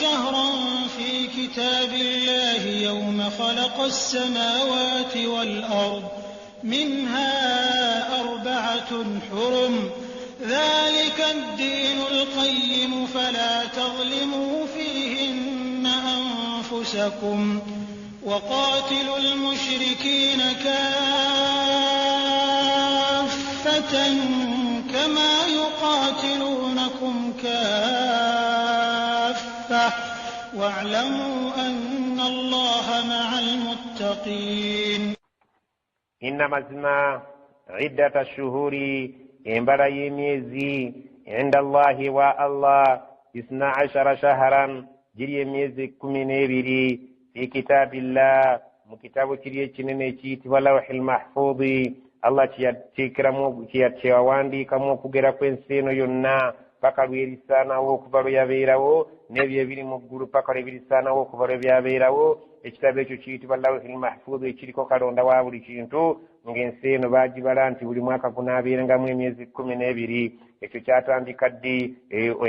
شهرا في كتاب الله يوم خلق السماوات والأرض منها 4 حرم ذلك الدين القيم فلا تظلموا فيهن أنفسكم وقاتلوا المشركين كافة كما يقاتلونكم كافة واعلموا أن الله مع المتقين. إنما زما عدة الشهور إنبرا يميزي عند الله والله 12 شهرا جري يميزي كمينيبري في كتاب الله مكتاب كريه كنينه كيتي ولوح المحفوظ Allah kiyatewandika okugera kw'enseno yonna paka lwerisanawo okuva lwe yabeerawo n'ebyo ebiri mu ggulu paka lwebirisanawo okuva lwe byabeerawo. Ekitabo ekyo kiyitibwa lawhil mahfuz ekiriko kalonda wa buli kintu ng'ensi eno baagibala nti buli mwaka gunaabeerengamu emyezi 12. Ekyo kyatandika ddi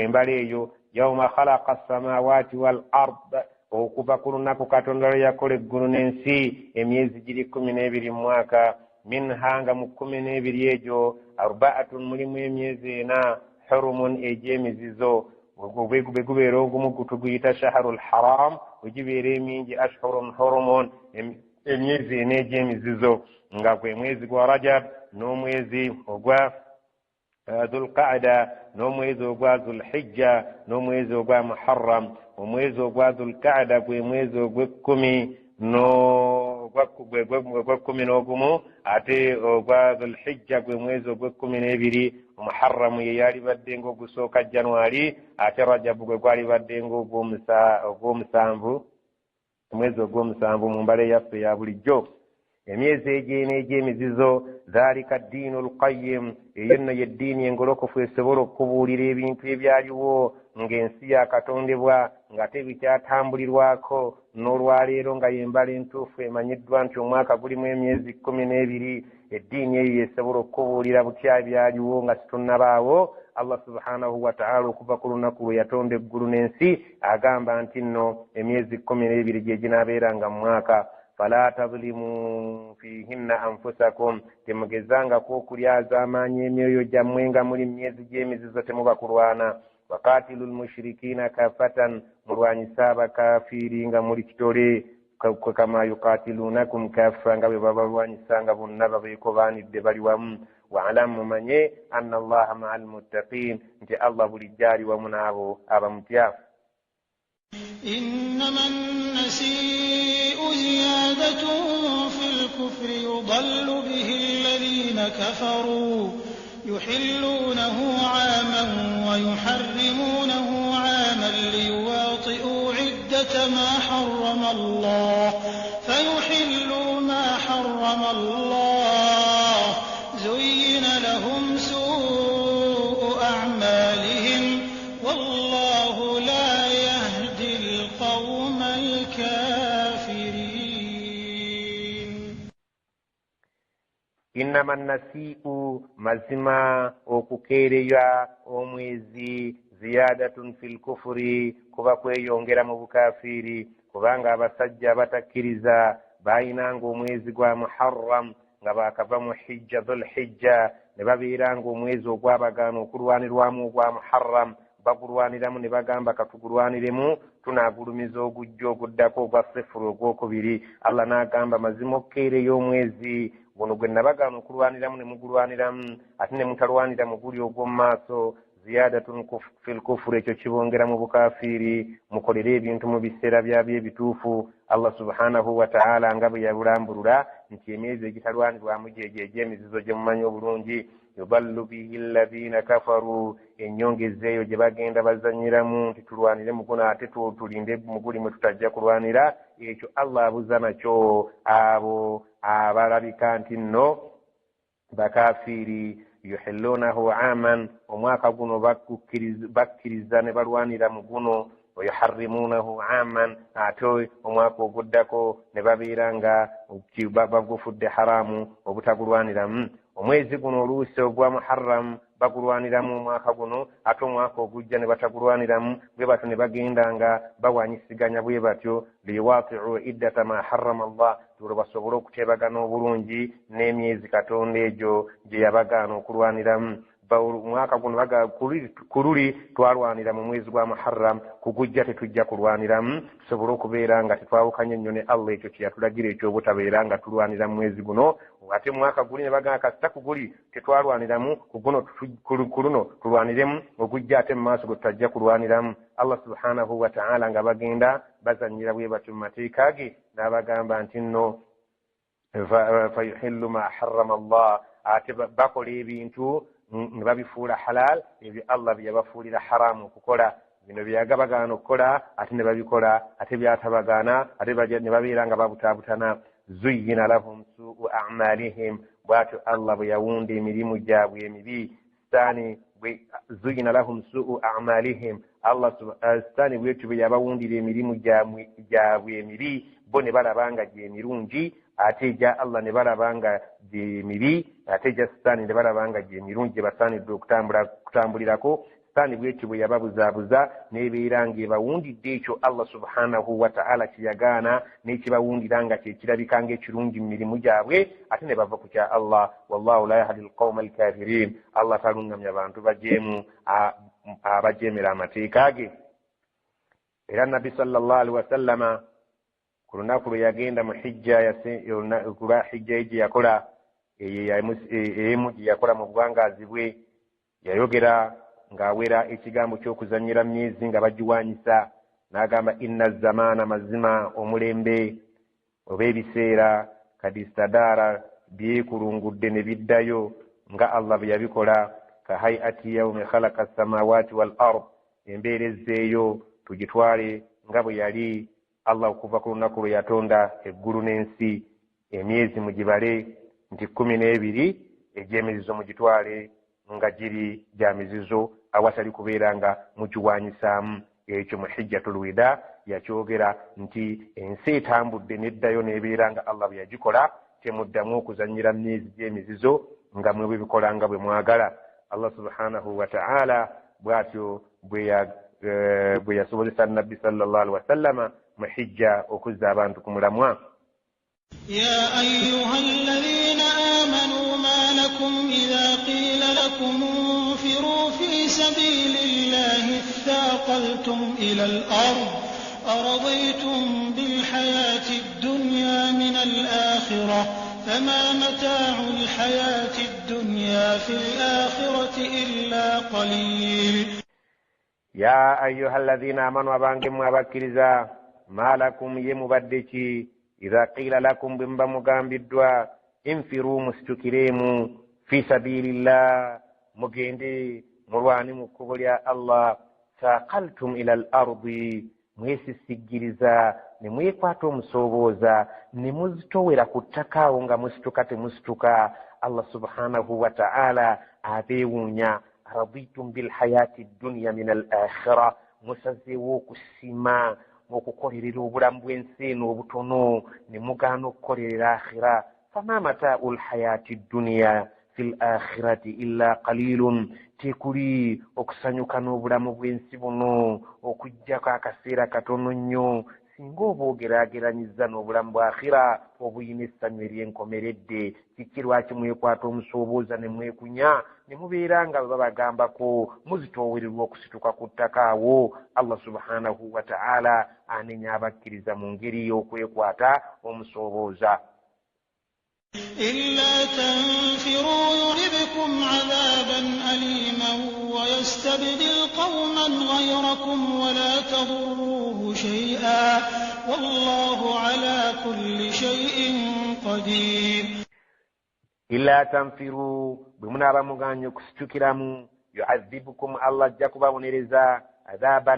embala eyo yawma khalaqa as-samawati wal ard okuva ku lunaku Katonda lwe yakola eggulu n'ensi emyezi giri 12 mu mwaka. Minha nga mu 12 egyo 4 mulimu emyezi 4 hurumun egy'emizizo gubeera ogumu gutuguyita shahrul haram wegibeera emingi ashhurun hurumun emyezi 4 egy'emizizo nga gwe mwezi gwa Rajab n'omwezi ogwa Dhulqa'da n'omwezi ogwa Dhulhijja n'omwezi ogwa Muharram. Omwezi ogwa Dhulqa'da gwe mwezi ogw'ekkumi n'ogumu ate ogwa Dhulhijja gwe mwezi ogw'ekkumi Muharram ye yalibadde ng'ogusooka January ate Rajab gwe gwalibadde ng'ogw'omusanvu omwezi ogw'omusanvu mu mbala yaffe ya bulijjo. Emyezi egy'ena egy'emizizo dhalika ddiinul qayyim eyo nno yeddiini engolokofu esobola okubuulira ebintu ebyaliwo ng'ensi yakatondebwa ng'ate bikyatambulirwako n'olwaleero nga yembala entuufu emanyiddwa nti omwaka gulimu emyezi 12. Eddiini eyo esobola okubuulira butya byaliwo nga situnnabaawo. Allah subhanahu wa ta'ala okuva ku lunaku lwe yatonda eggulu n'ensi agamba nti nno emyezi 12 gye ginaabeeranga mu mwaka. Fala tazlimu fihinna anfusakum temugezangako okulyaza amaanyi emyoyo gyammwe nga muli myezi gy'emizizo temuba kulwana. Waqatilu lmushirikina kafatan mulwanyisa abakafiiri nga muli kitole kama yuqatilunakum kafa nga bwe babalwanyisa nga bonna babeekobaanidde bali wamu. Wa'lamu mumanye anna allaha ma'al muttaqin nti Allah bulijjo ali wamu n'abo abamutya. إنما النسيء زيادة في الكفر يضل به الذين كفروا يحلونه عاما ويحرمونه عاما ليواطئوا عدة ما حرم الله فيحلوا ما حرم الله زين لهم سوء أعمالهم والله لا يهدي القوم الكافرين. إنما النسيء مزما okukeereya omwezi ziyadatun fil kufuri kuba kweyongera mu bukafiri kubanga abasajja batakkiriza bayinanga omwezi gwa Muharram nga bakava mu Hijja Dhulhijja ne babeeranga omwezi ogwabagaana okulwanirwamu ogwa Muharram bagulwaniramu ne bagamba katugulwaniremu tunaagulumiza ogujja oguddako ogwa Sifuru ogwokubiri. Allah n'agamba mazima okkeereyo omwezi guno gwe nabagaana okulwaniramu ne mugulwaniramu ate ne mutalwanira mu guli ogw'omu maaso ziyadatun fil kufuri ekyo kibongera mu bukafiiri mukolere ebintu mu biseera byabyo ebituufu. Allah subhanahu wa ta'ala nga bwe yabulambulula nti emyezi egitalwanirwamu gyegyo egy'emizizo gye mumanyi obulungi. Yuballu bihi alladhina kafaru ennyongeza eyo gye bagenda bazanyiramu nti tulwanire mu guno ate tulinde mu guli mwe tutajja kulwanira. Ekyo Allah abuza nakyo abo abalabika nti nno bakafiiri. Yuhillunahu aman omwaka guno bakkiriza ne balwanira mu guno. Wayuharrimunahu aman ate omwaka oguddako ne babeera nga bagufudde haramu obutagulwaniramu. Omwezi guno oluusi ogwa Muharram bagulwaniramu mwaka guno ate omwaka ogujja ne batagulwaniramu bwe batyo ne bagendanga bawanyisiganya bwe batyo liwatiu iddata ma harrama Allah tulo basobole okutebagana obulungi n'emyezi Katonda egyo gye yabagaana okulwaniramu. Mwaka guno kululi twalwanira mu mwezi gwa Muharram, kugujja tetujja kulwaniramu tusobole okubeera nga tetwawukanye nnyo ne Allah ekyo kye yatulagira eky'obutabeera nga tulwanira mu mwezi guno. Ate mwaka guli ne bagamba kasita ku guli tetwalwaniramu ku luno tulwaniremu ogujja ate mu maaso gwe tutajja kulwaniramu. Allah subhanahu wa ta'ala nga bagenda bazanyira bwe batyo mu mateeka ge n'abagamba nti nno fayuhillu ma harrama Allah, ate bakola ebintu ne babifuula halal ebyo Allah bye yabafuulira haramu okukola. Bino byagabagaana okukola ate ne babikola, ate byatabagaana ate ne babeera nga babutaabutana. Zuyyina lahum su'u a'malihim, bw'atyo Allah bwe yawunda emirimu gyabwe emibi. Zuyyina lahum su'u a'malihim, Allah sitaani bwetyo bwe yabawundira emirimu gyabwe emibi, bo ne balaba nga gyemirungi, ate ejja Allah ne balaba nga gyemibi, ate ejja sitaani ne balaba nga gyemirungi gye basaanidde okutambulirako. Sitaani bwetyo bwe yababuzaabuza n'ebeera ng'ebawundidde ekyo Allah subhanahu wa ta'ala kye yagaana n'ekibawundira nga kye kirabika ng'ekirungi mu mirimu gyabwe, ate ne bava ku kya Allah. Wallahu la yahdi alqawma alkafirin, Allah talungamya abantu bajeemu abajeemera amateeka ge. Era Nabbi sallallahu alaihi wasallama ku lunaku lwe yagenda mu hijja kulwa hijja gye yakola emu gye yakola mu buwangaazi bwe, yayogera ng'awera ekigambo ky'okuzannyira myezi nga bagiwanyisa, n'agamba inna zamaana, mazima omulembe oba ebiseera kadistadaara byekulungudde ne biddayo nga Allah bwe yabikola. Ka hayati yawmi khalaqa as-samawati wal ard, embeera ezzeeyo tugitwale nga bwe yali Allah okuva ku lunaku lwe yatonda eggulu n'ensi. Emyezi mugibale nti 12, egy'emizizo mugitwale nga giri gya mizizo awatali kubeera nga mugiwanyisaamu. Ekyo mu hijjatul wida yakyogera nti ensi etambudde n'eddayo n'ebeera nga Allah bwe yagikola, temuddamu okuzannyira myezi gy'emizizo nga mwe bibikola nga bwe mwagala. Allah subhanahu wa ta'ala bw'atyo bwe yasobozesa Nabbi sallallahu alaihi wasallama mu hijja okuzza abantu ku mulamwa. يا أيها الذين آمنوا ما لكم إذا قيل لكم انفروا في سبيل الله اثاقلتم إلى الأرض أرضيتم بالحياة الدنيا من الآخرة فما متاع الحياة الدنيا في الآخرة إلا قليل. يا أيها الذين آمنوا أبانكم وأبكرزا ما لكم يمبدكي إذا قيل لكم بمبا مغامبدوا انفروا مستكريموا في سبيل الله مجندي مرواني مكبوليا الله ثاقلتم إلى الأرض mwesisigiriza ne mwekwata omusobooza ne muzitowera ku ttaka nga musituka temusituka. Allah subhanahu wa ta'ala abeewuunya. Raditum bilhayati dunya min al-akhira, musazeewo okusima okukolerera obulamu bw'ensi eno obutono ne mugaana okukolerera akhira. Fama mataa'u lhayati dunya fil akhirati illa qalilun, tekuli okusanyuka n'obulamu bw'ensi buno okujjako akaseera katono nnyo singa oba ogeraageranyiza n'obulamu bwa akhira obuyina essanyu ery'enkomeredde. Kiki lwaki mwekwata omusobooza ne mwekunya ne mubeera nga bwe babagambako muzitoowererwa okusituka ku ttaka awo? Allah subhanahu wa ta'ala anenya abakkiriza mu ngeri y'okwekwata omusobooza. إلا تنفروا يعذبكم عذابا أليما ويستبدل قوما غيركم ولا تضروه شيئا والله على كل شيء قدير. إلا تنفروا بمنابا مغانيو كستوكرامو يعذبكم الله جاكوبا ونرزا عذابا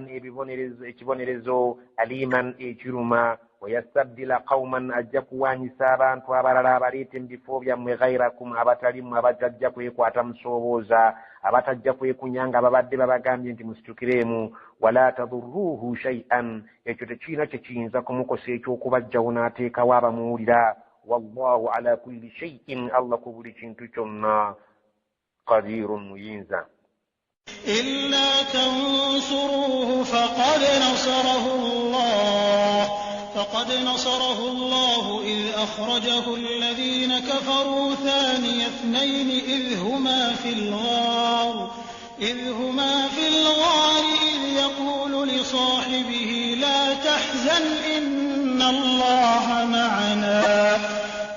ekibonerezo aliman ekiruma ويستبدل قوما أجاكواني سابان توابالا بريتم بفوبيا مغيركم أباتاليم أباتاجاكو يكواتا مصوبوزا أباتاجاكو يكونيانغا بابادي باباقامي انت مستكريمو ولا تضروه شيئا يكتشينا تشينزاكم وكسيكو كبجاونا تيكوابا مولدا والله على كل شيء الله كبري چنتوچنا قدير مينزا إلا تنصروه فقد نصره الله إذ أخرجه الذين كفروا ثاني اثنين إذ هما في الغار إذ يقول لصاحبه لا تحزن إن الله معنا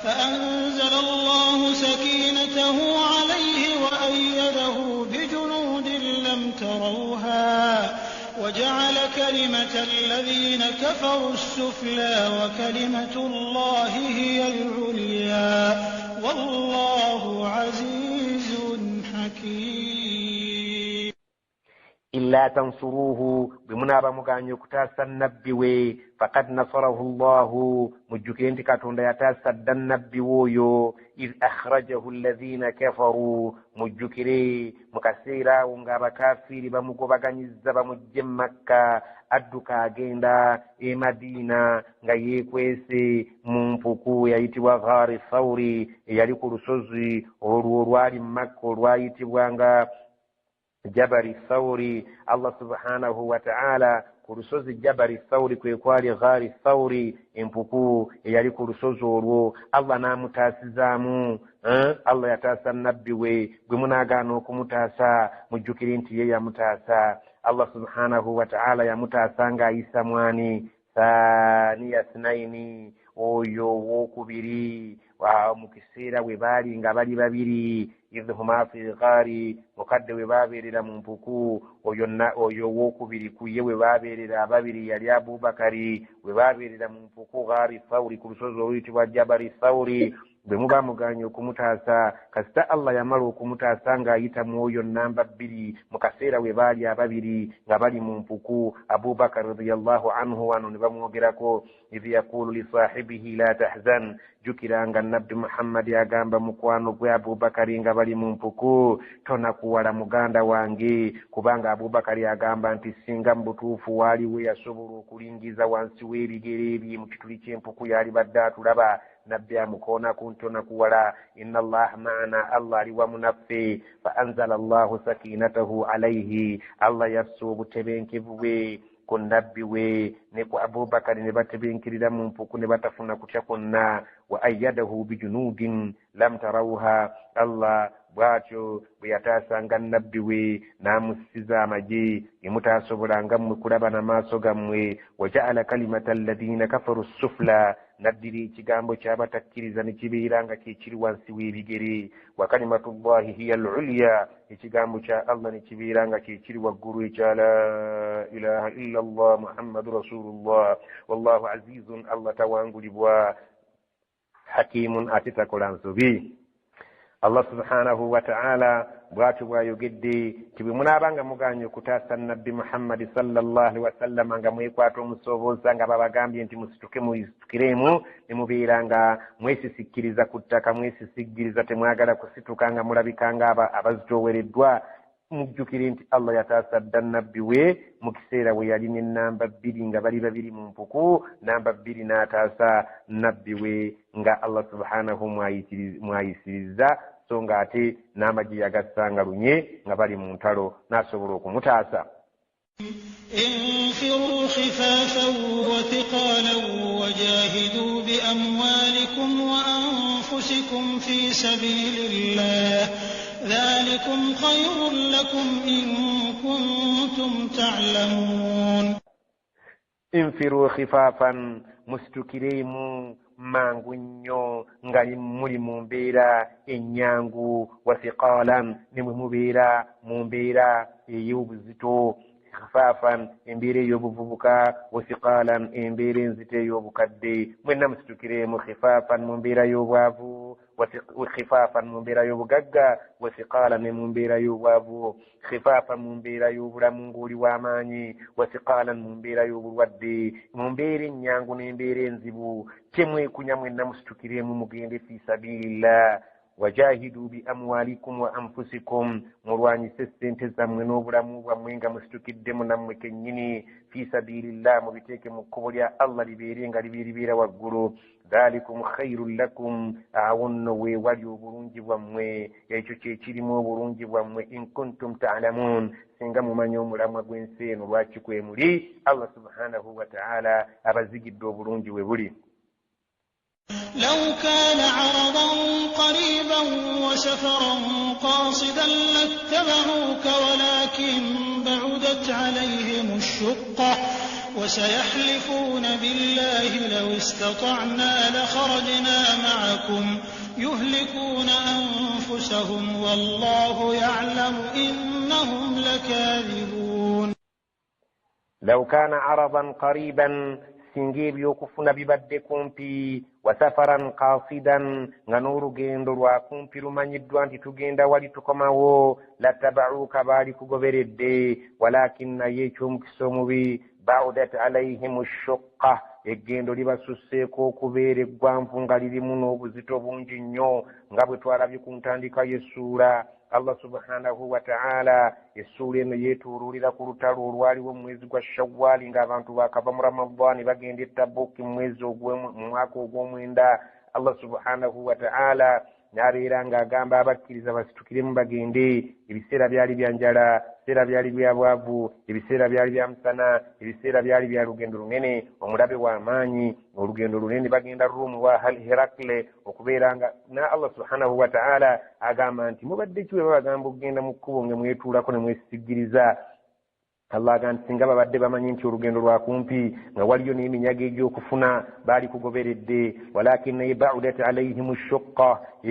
فأنزل الله سكينته عليه وأيده بجنود لم تروها وجعل كلمة الذين كفروا السفلى وكلمة الله هي العليا والله عزيز حكيم. إلا تنصروه بمنابا مغانيو كتاسا نبي فقد نصره الله مجوكين تكاتون يتاسا النبي ويو إذ أخرجه الذين كفروا مجوكري مكسيرا ونغابا كافيري بمغوباغانيزا بمجم مكة adduka agenda Madina nga yekwese mu mpuku yayitibwa Ghari Thawri eyali ku lusozi olwo lwali Makka olwayitibwanga Jabari Thawri. Allah subhanahu wa ta'ala ku lusozi Jabari Thawri kwe kwali Ghari Thawri empuku eyali ku lusozi olwo Allah namutaasizaamu. Allah yataasa nabbi we gwe munaagaana okumutaasa mujjukire nti ye yamutaasa. Allah subhanahu wa ta'ala yamutaasa ng'ayisa mwani thaniya thnaini oyo wokubiri mu kiseera we baali nga bali babiri idh huma fi ghari mukadde we babeerera mu mpuku oyo wokubiri kuye we babeerera ababiri yali Abubakari we babeerera mu mpuku Ghari Thawri ku lusozi oluyitibwa Jabari Thawri bwe muba muganye okumutaasa kasita Allah yamala okumutaasa ng'ayita mu oyo namba 2 mu kaseera we baali ababiri nga bali mu mpuku Abubakar radiyallahu anhu wano ne bamwogerako idh yaqulu li sahibihi la tahzan jukiranga nabbi Muhammad yagamba mukwano gwe Abubakari nga bali mu mpuku tonakuwala muganda wange kubanga Abubakari yagamba nti singa mbutuufu waaliwe yasobola okulingiza wansi w'ebigere bye mu kituli ky'empuku yali badde atulaba nabbi amukoona kuntona kuwala inna Allah ma'ana Allah ali wamu naffe fa anzala Allahu sakinatahu alayhi Allah yasso obutebenkevu bwe ku nabbi we ne ku Abubakari ne batebenkirira mu mpuku ne batafuna kutya kwonna wa ayyadahu bijunudin lam tarawha. Allah bwatyo bwe yataasanga nabbi we n'amusiza amagye emutaasobolanga mmwe kulaba n'amaaso gammwe wa ja'ala kalimata alladhina kafaru sufla naddira ekigambo ky'abatakkiriza ne kibeera nga kyekiri wansi w'ebigere wa kalimatullahi hiya al-ulya ekigambo kya Allah ne kibeera nga kyekiri waggulu ekya la ilaha illa Allah Muhammadu rasulullah wallahu azizun Allah tawangulibwa hakimun ate takola nsobi. Allah subhanahu wa ta'ala bwatu bwayogedde tibwe munaabanga muganye okutaasa nabbi Muhammad sallallahu alaihi wasallam nga mwekwata omusobooza nga babagambye nti musituke muisitukiremu ne mubeera nga mwesisikkiriza ku ttaka mwesisiggiriza temwagala kusituka nga mulabika nga abazitoowereddwa. Mujjukire nti Allah yataasa dda nabbi we mu kiseera we yali ne namba 2 nga bali babiri mu mpuku namba 2 n'ataasa nabbi we nga Allah subhanahu mwayisiriza so nga ate n'amagye yagassanga lunye nga bali mu ntalo n'asobola okumutaasa. انفروا خفافا وثقالا وجاهدوا بأموالكم وأنفسكم في سبيل الله ذلكم خير لكم إن كنتم تعلمون. انفروا خفافا مستكريم mangu nnyo nga muli mu mbeera ennyangu wasiqalan ne mwe mubeera mu mbeera ey'obuzito khifafan embeera ey'obuvubuka wasiqalan embeera enzito ey'obukadde mwenna musitukiremu khifafan mu mbeera y'obwavu khifafan mu mbeera y'obugagga wasiqalan ne mu mbeera y'obwavu khifafan mu mbeera y'obulamu ng'oli w'amaanyi wasiqalan mu mbeera y'obulwadde mu mbeera ennyangu n'embeera enzibu kyemwekunya mwenna musitukiremu mugende fi sabilillah wajahidu bi amwalikum wa anfusikum mulwanyise sente zammwe n'obulamu bwammwe nga musitukiddemu nammwe kennyini fi sabilillah mubiteeke mu kkubo lya Allah libeere nga libeera waggulu dhalikum khairun lakum awo nno weewali obulungi bwammwe ekyo kyekirimu obulungi bwammwe in kuntum ta'lamun singa mumanyi omulamwa gw'ensi eno lwaki kwe muli Allah subhanahu wa ta'ala abazigidde obulungi we buli. لو كان عرضا قريبا وسفرا قاصدا لاتبعوك ولكن بعدت عليهم الشقة وسيحلفون بالله لو استطعنا لخرجنا معكم يهلكون أنفسهم والله يعلم إنهم لكاذبون. لو كان عرضا قريبا singa ebyokufuna bibadde kumpi wasafaran qasidan nga n'olugendo lwa kumpi lumanyiddwa nti tugenda wali tukomawo lattabauka baali kugoberedde walakin naye ekyomukisa omubi baudat alayhim shuqqa eggendo libasusseeko okubeera eggwanvu nga lirimu n'obuzito bungi nnyo nga bwe twalabye ku ntandika y'essuula. Allah subhanahu wa ta'ala essuula eno yeetuululira ku lutalo olwaliwo mu mwezi gwa Shawwali ng'abantu bakava mu Ramadani bagenda e Tabuuki mu mwaka ogw'omwenda. Allah subhanahu wa ta'ala n'abeera ng'agamba abakkiriza basitukiremu bagende. Ebiseera byali bya njala, ebiseera byali bya bwavu, ebiseera byali bya musana, ebiseera byali bya lugendo lunene, omulabe w'amaanyi, olugendo lunene bagenda Ruumu wa Herakle okubeera nga na Allah subhanahu wa ta'ala agamba nti mubadde ki bwe babagamba okugenda mu kkubo nga mwetuulako ne mwesigiriza. Allah agamba singa babadde bamanyi nti olugendo lwa kumpi nga waliyo n'eminyago egy'okufuna baali kugoberedde walakin naye baudat alayhim shuqqa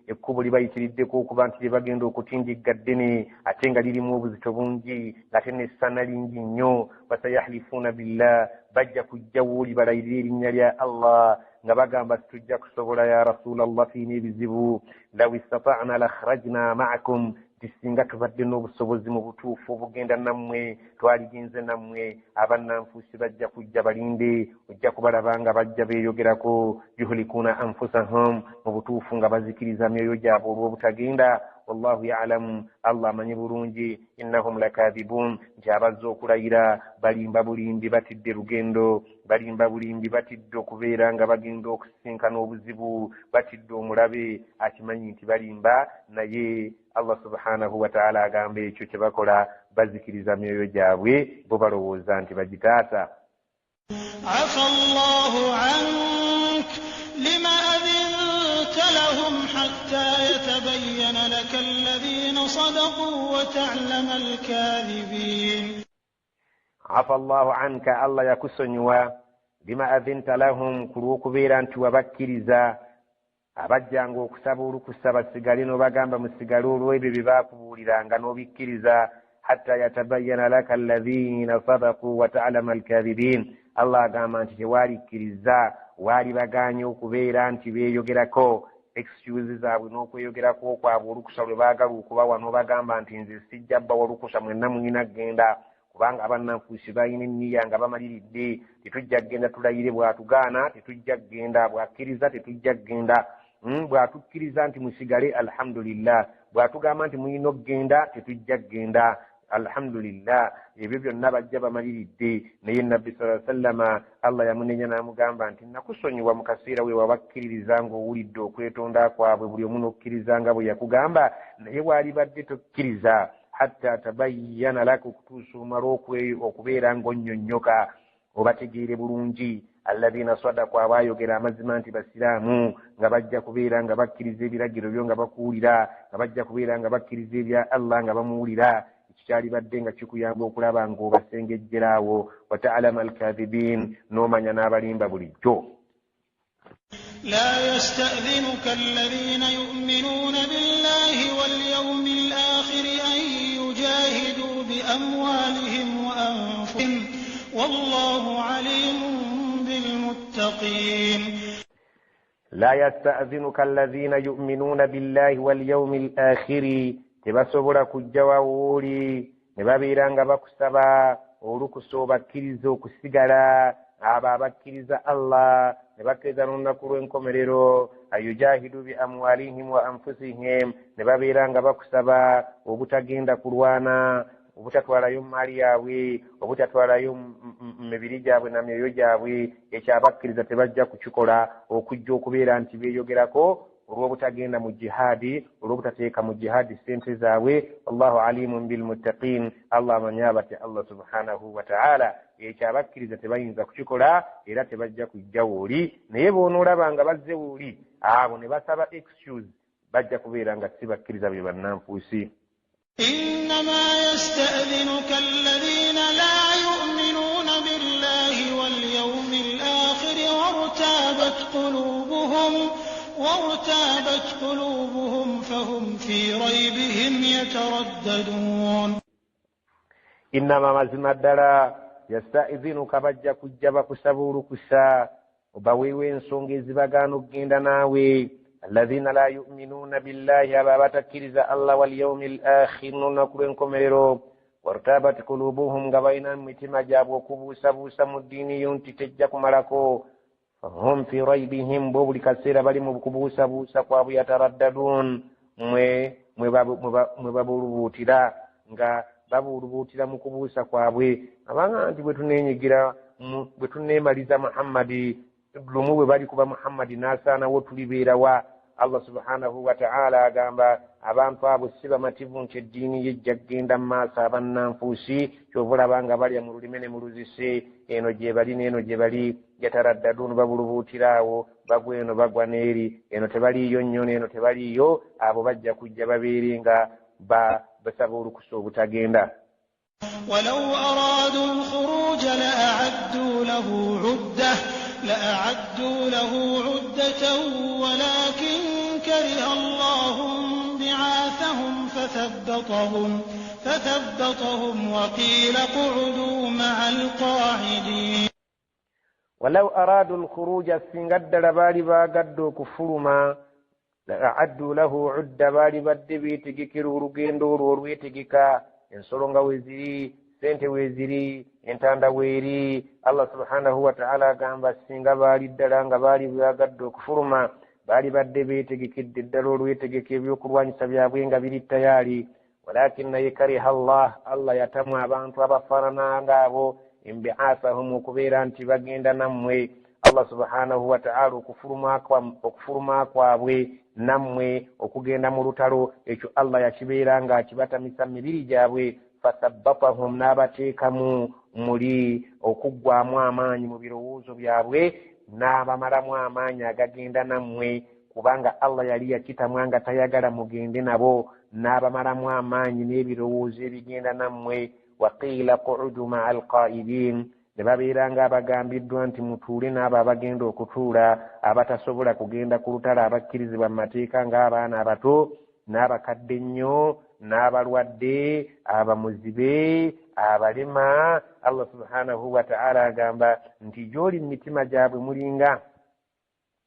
ekkubo libayitiriddeko okuba nti lye bagenda okutindigga ddene ate nga lirimu obuzito bungi ng'ate n'essana lingi nnyo. Fasayahlifuuna billah bajja kujjawo libalayirira erinnya lya Allah nga bagamba situjja kusobola ya Rasulallah fiina ebizibu law istata'na la kharajna ma'akum tisinga tubadde n'obusobozi mu butuufu obugenda nammwe twaligenze nammwe. Abannanfuusi bajja kujja balinde ojja kubalaba nga bajja beeyogerako yuhlikuuna anfusahum mu butuufu nga bazikiriza myoyo gyabwe olw'obutagenda. Wallahu ya'lamu Allah amanyi bulungi innahum lakaadhibuun nti abazze okulayira balimba bulimbi batidde lugendo, balimba bulimbi batidde okubeera nga bagenda okusisinkana obuzibu, batidde omulabe akimanyi nti balimba naye Allah subhanahu wa ta'ala agamba ekyo kye bakola bazikiriza myoyo gyabwe bo balowooza nti bagitaasa. Afa Allahu ank lima adhinta lahum hatta yatabayyana laka alladhina sadaqu wa ta'lama al-kadhibin. Afa Allahu anka Allah yakusonyiwa lima adhinta lahum kulw'okubeera nti wabakkiriza abajjanga okusaba olukusa basigale n'obagamba musigale olw'ebyo bye baakubuuliranga n'obikkiriza hatta yatabayyana laka alladhina sadaqu wa ta'lama al-kadhibin. Allah agamba nti tewaalikkiriza waali bagaanye okubeera nti beeyogerako excuse zaabwe n'okweyogerako kwabwe olukusa lwe baagala okubawa n'obagamba nti nze sijja bbawa olukusa mwenna muyina genda kubanga abannanfuusi balina enniya nga bamaliridde tetujja kgenda tulayire bw'atugaana tetujja kgenda bw'akkiriza tetujja kgenda bw'atukkiriza nti musigale alhamdulillah bw'atugamba nti muyina okgenda tetujja kgenda alhamdulillah. Ebyo byonna bajja bamaliridde naye nabbi sallallahu alaihi wasallam Allah yamunenya n'amugamba nti nakusonyiwa mu kaseera we wabakkiririza ng'owulidde okwetonda kwabwe buli omu n'okkiriza nga bwe yakugamba naye waali badde tokkiriza hatta tabayyana laka okutuusa omala okubeera ng'onnyonnyoka obategeere bulungi alladhina sadaku abaayogera amazima nti basiraamu nga bajja kubeera nga bakkiriza ebiragiro byo nga bakuwulira nga bajja kubeera nga bakkiriza ebya Allah nga bamuwulira. Ekyo kyali badde nga kikuyamba okulaba ng'obasengejjeraawo wa ta'lama al-kadhibin n'omanya n'abalimba bulijjo. لا يستأذنك الذين يؤمنون بالله واليوم الآخر أن يجاهدوا بأموالهم وأنفسهم والله عليم بالمتقين. لا يستأذنك الذين يؤمنون بالله واليوم الآخر tebasobola kujja wawooli ne babeera nga bakusaba olukusa obakkiriza okusigala abo abakkiriza Allah ne bakkiriza n'olunaku lw'enkomerero ayujahidu bi amwalihim wa anfusihim ne babeeranga bakusaba obutagenda kulwana obutatwalayo maali yaabwe obutatwalayo mibiri gyabwe na myoyo gyabwe ekyabakkiriza tebajja kukikola okujja okubeera nti beeyogerako olw'obutagenda mu jihadi olw'obutateeka mu jihadi sente zaabwe. Allahu alimun bilmuttaqin, Allah amanya bati Allah subhanahu wa ta'ala ekyabakkiriza tebayinza kukikola era tebajja kujja wooli, naye boonoolaba nga bazze wooli abo ne basaba excuse bajja kubeera nga si bakkiriza be bannanfuusi. إنما يستأذنك الذين لا يؤمنون بالله واليوم الآخر وارتابت قلوبهم فهم في ريبهم يترددون. إنما مزم الدلا يستأذنك بجا كجبا كسبور كسا وبويوين سونجي زبغانو جندناوي الذين لا يؤمنون بالله أبابا كرز الله واليوم الآخر نكرن كميرو وارتابت قلوبهم غبينا متما جابوا كبوسا بوسا مدينيون تتجاك ملكو فهم في ريبهم بولي كثيرا بلي مبكبوسا بوسا قوابو يترددون mwebabulubutira nga babulubutira mu kubuusa kwabwe abanga nti bwe tuneemaliza Muhammadi lumu bwe bali kuba Muhammadi n'asaanawo tulibeerawa. Allah subhanahu wa ta'ala agamba abantu abo si bamativu nti eddiini yejja kgenda mu maaso abannanfuusi kyova olabanga balya mu lulime ne mu luzise eno gye bali n'eno gye bali yataraddadun babulubuutiraawo bagwa eno bagwa n'eri eno tebaliiyo nnyo n'eno tebaliiyo abo bajja kujja babeere nga basaba olukusa obutagenda. ولو أرادوا الخروج لأعدوا له عدة ولكن كره الله بعاثهم فثبطهم وقيل اقعدوا مع القاعدين. ولو أرادوا الخروج سنجد لبالي باقدوا كفرما لأعدوا له عدة بالي بدبيتك كرورجين دور ورويتك ensonga weziri sente weziri entanda weri. Allah subhanahu wa ta'ala agamba singa baali ddala nga baali byagadde okufuluma baali badde beetegekedde ddala olwetegeka ebyokulwanyisa byabwe nga biri tayali. walakin naye kariha Allah yatamu abantu abafaanana ngaabo imbi'athahum okubeera nti bagenda nammwe. Allah subhanahu wa ta'ala okufuluma kwabwe nammwe okugenda mu lutalo ekyo Allah yakibeera nga akibatamisa mibiri gyabwe. Fathabbatahum n'abateekamu muli okuggwamu amaanyi mu birowoozo byabwe n'abamalamu amaanyi agagenda nammwe kubanga Allah yali yakitamwa nga tayagala mugende nabo n'abamalamu amaanyi n'ebirowoozo ebigenda nammwe. waqiila qu'udu ma'a alqa'idin ne babeera nga abagambiddwa nti mutuule n'abo abagenda okutuula abatasobola kugenda ku lutalo abakkirizibwa mu mateeka ng'abaana abato n'abakadde ennyo n'abalwadde abamuzibe abalema. Allah subhanahu wa ta'ala agamba nti gy'oli mu mitima gyabwe mulinga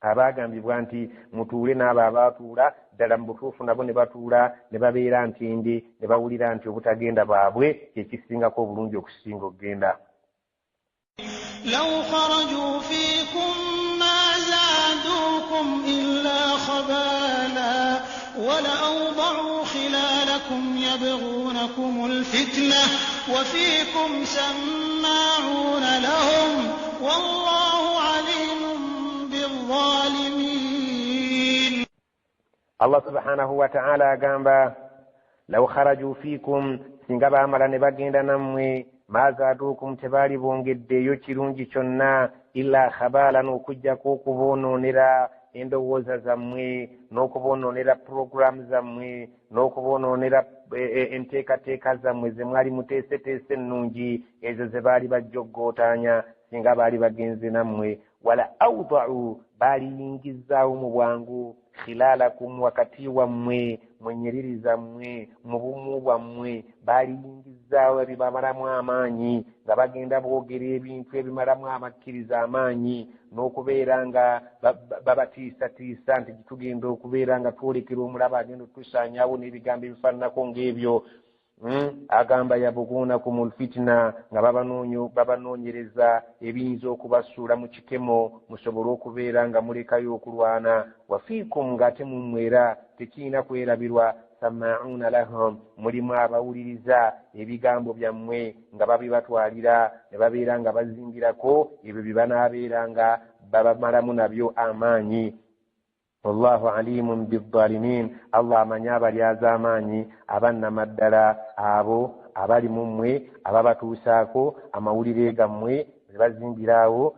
abagambibwa nti mutuule n'abo abatuula ddala mu butuufu nabo ne batuula ne babeera ntindi ne bawulira nti obutagenda bwabwe kyekisingako obulungi okusinga okugenda. لو خرجوا فيكم ما زادوكم إلا خبالا ولأوضعوا خلالكم يبغونكم الفتنة وفيكم سماعون لهم والله عليم بالظالمين. الله سبحانه وتعالى قام لو خرجوا فيكم سنقبا عملا نبقين نموي ما زادوكم تبالي بونجديو kirungi kyonna illa khabalan okujja kukubonoonera endowooza zammwe n'okubonoonera program zammwe n'okubonoonera enteekateeka zammwe ze mwali muteeseteese ennungi ezo ze baali bajjoggootaanya singa baali bagenze nammwe. wala awda'u baali yingizzaawo mu bwangu khilalakum wakati wammwe mwenyereri zammwe mu bumu bwammwe baali yingizzaawo ebibamalamu amaanyi nga bagenda boogera ebintu ebimalamu abakkiriza amaanyi n'okubeera nga babatiisatiisa nti tugenda okubeera nga twolekera omulaba agenda otusaanyaawo n'ebigambo ebifaananako ng'ebyo agamba yabugunakumul fitna nga babanoonyereza ebiyinza okubasuula mu kikemo musobole okubeera nga mulekayo okulwana wafiikum ng'ate mummwera tekiina kwerabirwa sama'una lahum mulimu abawuliriza ebigambo byammwe nga babibatwalira ne babeera nga bazimbirako ebyo bye banaabeera nga babamalamu nabyo amaanyi. Wallahu alimun bizzalimin, Allah amanyi abalyaza amaanyi abannama ddala abo abali mu mmwe ababatuusaako amawulire gammwe ne bazimbirawo